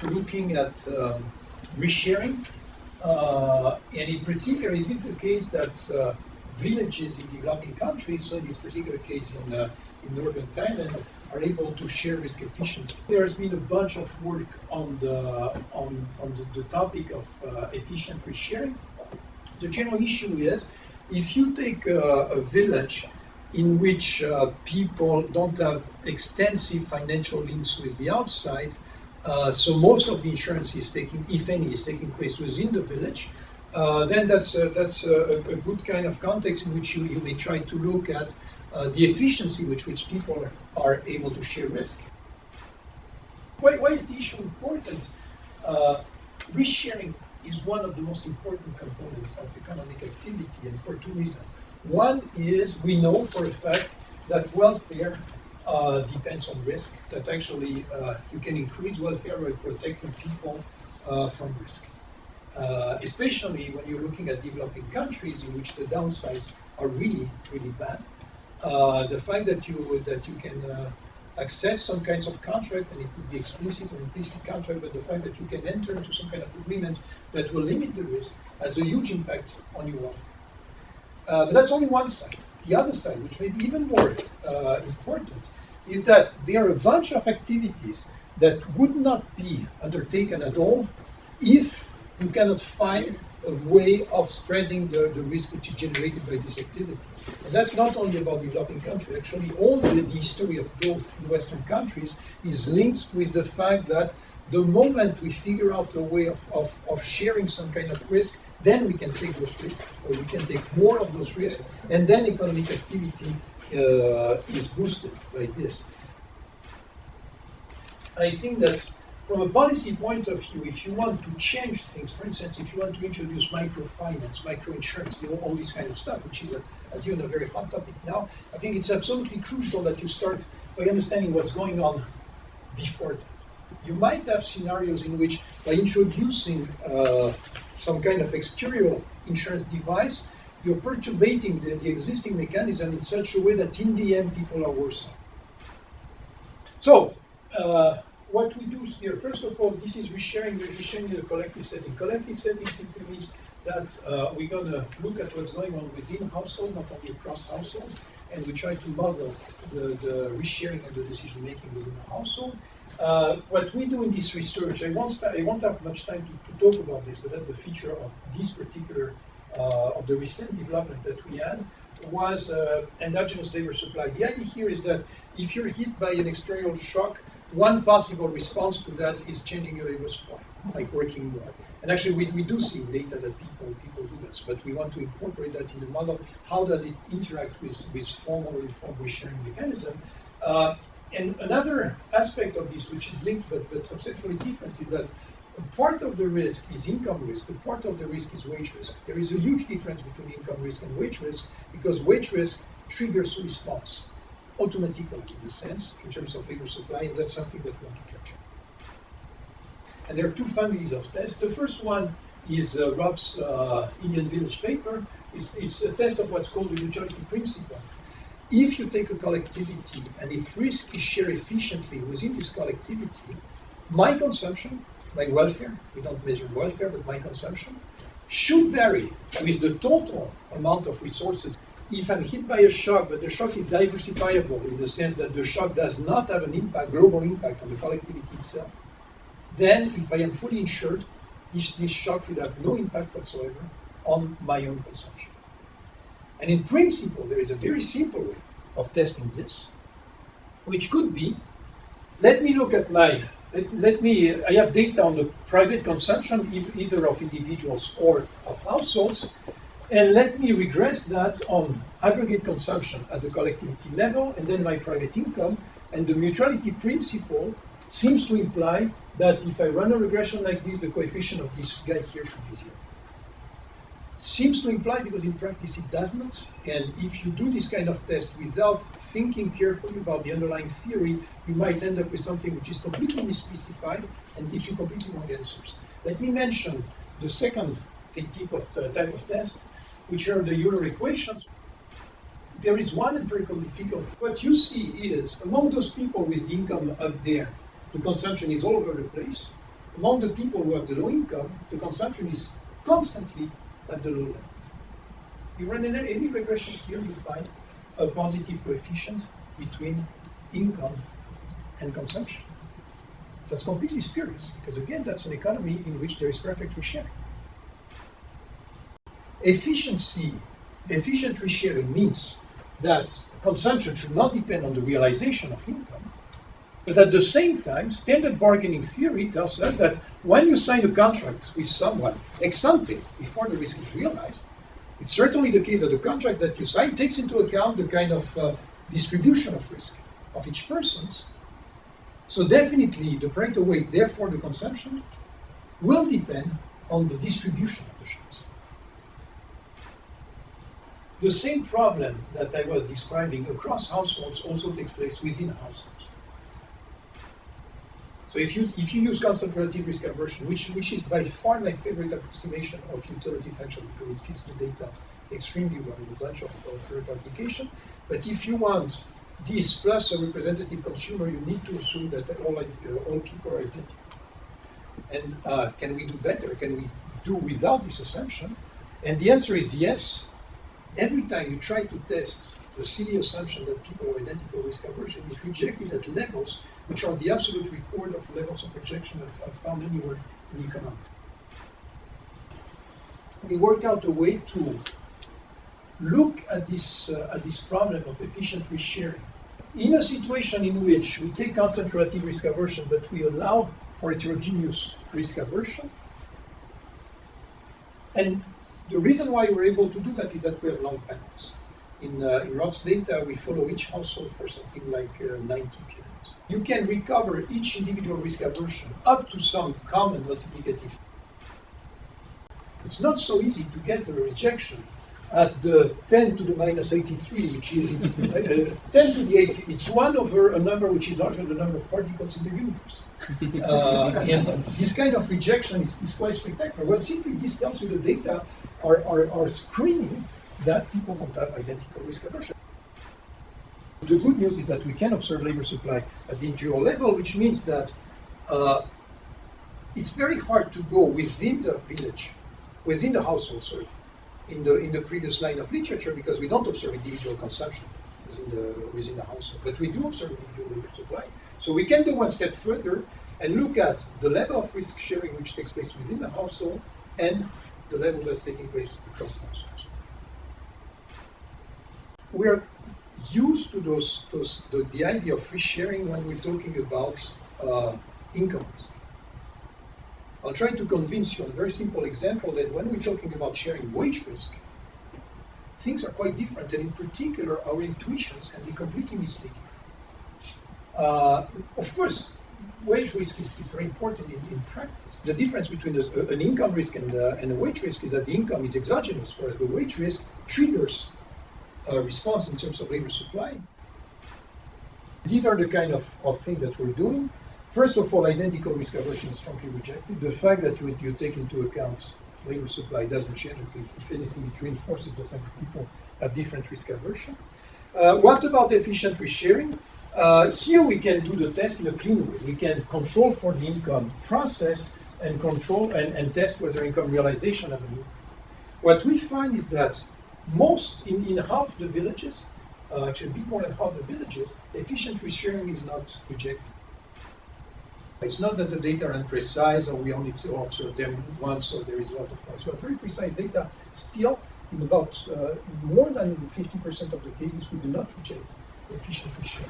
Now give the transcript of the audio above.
looking at resharing, and in particular, is it the case that villages in developing countries, so in this particular case in northern Thailand, are able to share risk efficiently? There has been a bunch of work on the topic of efficient risk sharing. The general issue is, if you take a village in which people don't have extensive financial links with the outside, so most of the insurance is taking, if any, is taking place within the village, then that's a good kind of context in which you may try to look at the efficiency with which people are able to share risk. Why is the issue important? Risk sharing is one of the most important components of economic activity, and for two reasons. One is, we know for a fact that welfare depends on risk, that actually you can increase welfare by protecting people from risk. Especially when you're looking at developing countries in which the downsides are really, really bad. The fact that you can access some kinds of contract, and it could be explicit or implicit contract, but the fact that you can enter into some kind of agreements that will limit the risk has a huge impact on your wealth. But that's only one side. The other side, which may be even more important, is that there are a bunch of activities that would not be undertaken at all if you cannot find a way of spreading the risk which is generated by this activity. And that's not only about developing countries. Actually, all the history of growth in Western countries is linked with the fact that the moment we figure out a way of sharing some kind of risk, then we can take those risks, or we can take more of those risks, and then economic activity is boosted by this. I think that from a policy point of view, if you want to change things, for instance, if you want to introduce microfinance, microinsurance, all this kind of stuff, which is, as you know, a very hot topic now, I think it's absolutely crucial that you start by understanding what's going on before that. You might have scenarios in which, by introducing some kind of exterior insurance device, you're perturbating the existing mechanism in such a way that in the end people are worse. So, what we do here, first of all, this is resharing in a collective setting. Collective setting simply means that we're going to look at what's going on within household, not only across households, and we try to model the resharing and the decision making within the household. What we do in this research, I won't have much time to talk about this, but that's the feature of this particular, of the recent development that we had, was endogenous labor supply. The idea here is that if you're hit by an external shock, one possible response to that is changing your labor supply, like working more. And actually, we do see data that people do this, but we want to incorporate that in the model. How does it interact with formal or informal resharing mechanism? And another aspect of this, which is linked but conceptually different, is that part of the risk is income risk, but part of the risk is wage risk. There is a huge difference between income risk and wage risk, because wage risk triggers a response automatically, in a sense, in terms of labor supply, and that's something that we want to capture. And there are two families of tests. The first one is Rob's Indian Village paper. It's a test of what's called the neutrality principle. If you take a collectivity, and if risk is shared efficiently within this collectivity, my consumption, my welfare, we don't measure welfare, but my consumption, should vary with the total amount of resources. If I'm hit by a shock, but the shock is diversifiable in the sense that the shock does not have an impact, global impact on the collectivity itself, then if I am fully insured, this shock should have no impact whatsoever on my own consumption. And in principle, there is a very simple way of testing this, which could be, let me look at I have data on the private consumption, either of individuals or of households, and let me regress that on aggregate consumption at the collectivity level, and then my private income, and the neutrality principle seems to imply that if I run a regression like this, the coefficient of this guy here should be 0. Seems to imply, because in practice it does not, and if you do this kind of test without thinking carefully about the underlying theory, you might end up with something which is completely misspecified and gives you completely wrong answers. Let me mention the second type of test, which are the Euler equations. There is one empirical difficulty. What you see is, among those people with the income up there, the consumption is all over the place. among the people who have the low income, the consumption is constantly at the low level. You run any regressions here, you find a positive coefficient between income and consumption. That's completely spurious, because again, that's an economy in which there is perfect resharing. Efficient resharing means that consumption should not depend on the realization of income, but at the same time, standard bargaining theory tells us that when you sign a contract with someone ex ante, before the risk is realized, it's certainly the case that the contract that you sign takes into account the kind of distribution of risk of each person. So definitely the Pareto weight, therefore the consumption, will depend on the distribution of the shares. The same problem that I was describing across households also takes place within households. So if you use constant relative risk aversion, which is by far my favorite approximation of utility function because it fits the data extremely well in a bunch of third applications, but if you want this plus a representative consumer, you need to assume that all people are identical. And can we do better? Can we do without this assumption? And the answer is yes. Every time you try to test the silly assumption that people have identical risk aversion, is rejected at levels which are the absolute record of levels of rejection I've found anywhere in economics. We work out a way to look at this problem of efficient risk sharing in a situation in which we take constant relative risk aversion, but we allow for heterogeneous risk aversion. And the reason why we're able to do that is that we have long panels. In Rob's data, we follow each household for something like 90 periods. You can recover each individual risk aversion up to some common multiplicative. It's not so easy to get a rejection at the 10 to the minus 83, which is 10 to the 8th. It's 1 over a number which is larger than the number of particles in the universe. And this kind of rejection is quite spectacular. Well, simply this tells you the data are screening that people don't have identical risk aversion. The good news is that we can observe labor supply at the individual level, which means that it's very hard to go within the village, within the household, sorry, in the previous line of literature, because we don't observe individual consumption within the household, but we do observe individual labor supply. So we can go one step further and look at the level of risk sharing which takes place within the household and the level that's taking place across households. We are used to the idea of risk sharing when we're talking about income risk. I'll try to convince you on a very simple example that when we're talking about sharing wage risk, things are quite different, and in particular, our intuitions can be completely misleading. Of course, wage risk is very important in practice. The difference between an income risk and a wage risk is that the income is exogenous, whereas the wage risk triggers a response in terms of labor supply. These are the kind of things that we're doing. First of all, identical risk aversion is strongly rejected. The fact that you take into account labor supply doesn't change it. If anything, it reinforces the fact that people have different risk aversion. What about efficient risk sharing? Here we can do the test in a clean way. We can control for the income process and control and test whether income realization has an impact. What we find is that most, in half the villages, actually a bit more than half the villages, efficient risk sharing is not rejected. It's not that the data are imprecise or we only observe them once or there is a lot of noise. We have very precise data. Still, in about more than 50% of the cases, we do not reject efficient risk sharing.